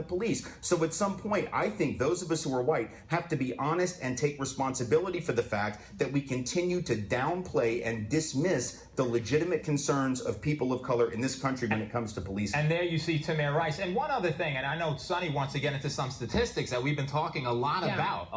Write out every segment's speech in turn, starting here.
police. So at some point, I think those of us who are white have to be honest and take responsibility for the fact that we continue to downplay and dismiss the legitimate concerns of people of color in this country when it comes to policing. And there you see Tamir Rice. And one other thing, and I know Sonny wants to get into some statistics that we've been talking a lot about,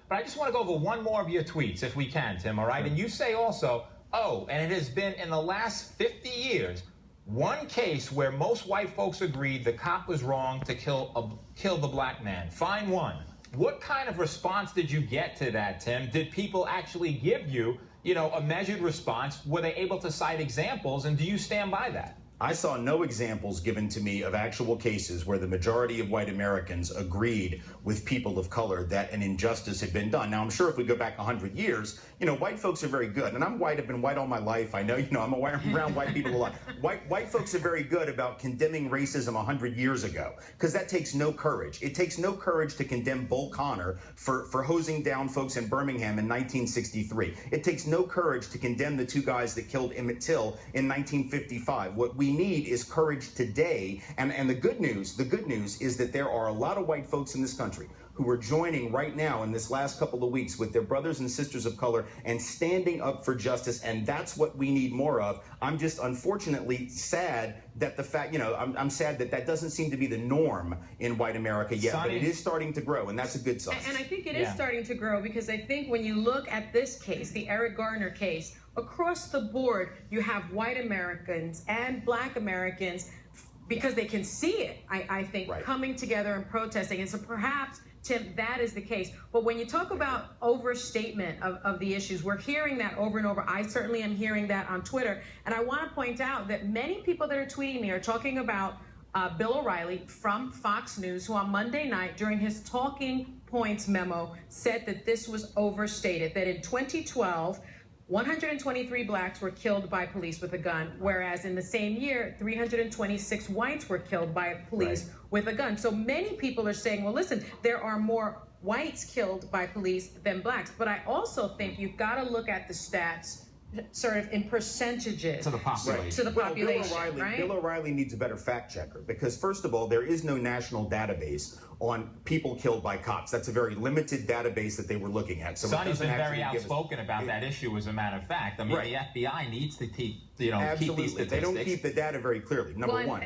but I just want to go over one more of your tweets, if we can, Tim, all right? Sure. And you say also, oh, and it has been in the last 50 years, one case where most white folks agreed the cop was wrong to kill the black man. Find one. What kind of response did you get to that, Tim? Did people actually give you, a measured response? Were they able to cite examples, and do you stand by that? I saw no examples given to me of actual cases where the majority of white Americans agreed with people of color that an injustice had been done. Now, I'm sure if we go back 100 years, white folks are very good. And I'm white. I've been white all my life. I know, I'm around white people a lot. White folks are very good about condemning racism 100 years ago, because that takes no courage. It takes no courage to condemn Bull Connor for hosing down folks in Birmingham in 1963. It takes no courage to condemn the two guys that killed Emmett Till in 1955. What we need is courage today. And the good news is that there are a lot of white folks in this country who are joining right now in this last couple of weeks with their brothers and sisters of color and standing up for justice. And that's what we need more of. I'm just unfortunately sad that the fact, I'm sad that that doesn't seem to be the norm in white America yet, but it is starting to grow, and that's a good sign. And I think it is starting to grow, because I think when you look at this case, the Eric Garner case, across the board, you have white Americans and black Americans, because they can see it, I think, coming together and protesting. And so perhaps, Tim, that is the case. But when you talk about overstatement of the issues, we're hearing that over and over. I certainly am hearing that on Twitter. And I want to point out that many people that are tweeting me are talking about Bill O'Reilly from Fox News, who on Monday night during his talking points memo said that this was overstated, that in 2012, 123 blacks were killed by police with a gun, whereas in the same year, 326 whites were killed by police with a gun. So many people are saying, well, listen, there are more whites killed by police than blacks. But I also think you've got to look at the stats sort of in percentages. To the population. To the population, Bill O'Reilly needs a better fact checker, because first of all, there is no national database on people killed by cops. That's a very limited database that they were looking at. So Sonny's been very outspoken about that issue, as a matter of fact. I mean, the FBI needs to keep, keep these statistics. They don't keep the data very clearly, number one.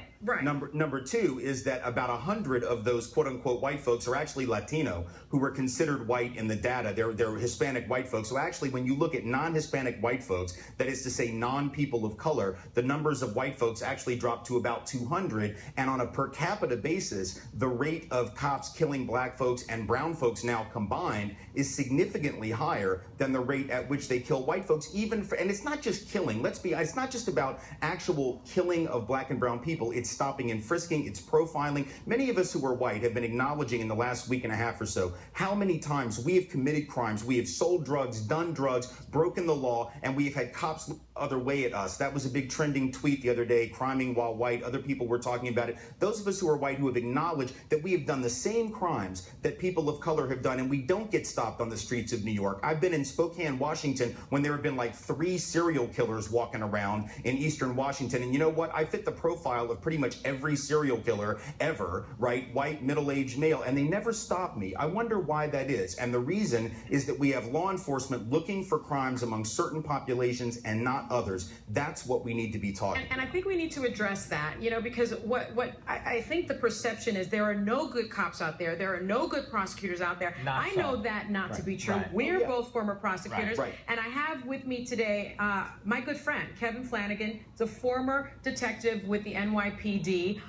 Number two is that about 100 of those quote-unquote white folks are actually Latino, who were considered white in the data. They're Hispanic white folks. So actually, when you look at non-Hispanic white folks, that is to say non-people of color, the numbers of white folks actually dropped to about 200. And on a per capita basis, the rate of cops killing black folks and brown folks now combined is significantly higher than the rate at which they kill white folks. And it's not just killing. It's not just about actual killing of black and brown people. It's stopping and frisking. It's profiling. Many of us who are white have been acknowledging in the last week and a half or so how many times we have committed crimes. We have sold drugs, done drugs, broken the law, and we have had cops look the other way at us. That was a big trending tweet the other day, criming while white. Other people were talking about it. Those of us who are white who have acknowledged that we have done the same crimes that people of color have done, and we don't get stopped on the streets of New York. I've been in Spokane, Washington, when there have been like 3 serial killers walking around in eastern Washington. And you know what? I fit the profile of pretty much every serial killer ever, right? White, middle-aged male, and they never stop me. I wonder why that is. And the reason is that we have law enforcement looking for crimes among certain populations and not others. That's what we need to be talking about. And I think we need to address that, because what I think the perception is, there are no good cops out there. There are no good prosecutors out there. I know that not to be true. We're both former prosecutors. And I have with me today my good friend, Kevin Flanagan. He's a former detective with the NYPD.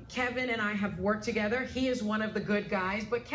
Kevin and I have worked together. He is one of the good guys. But Kevin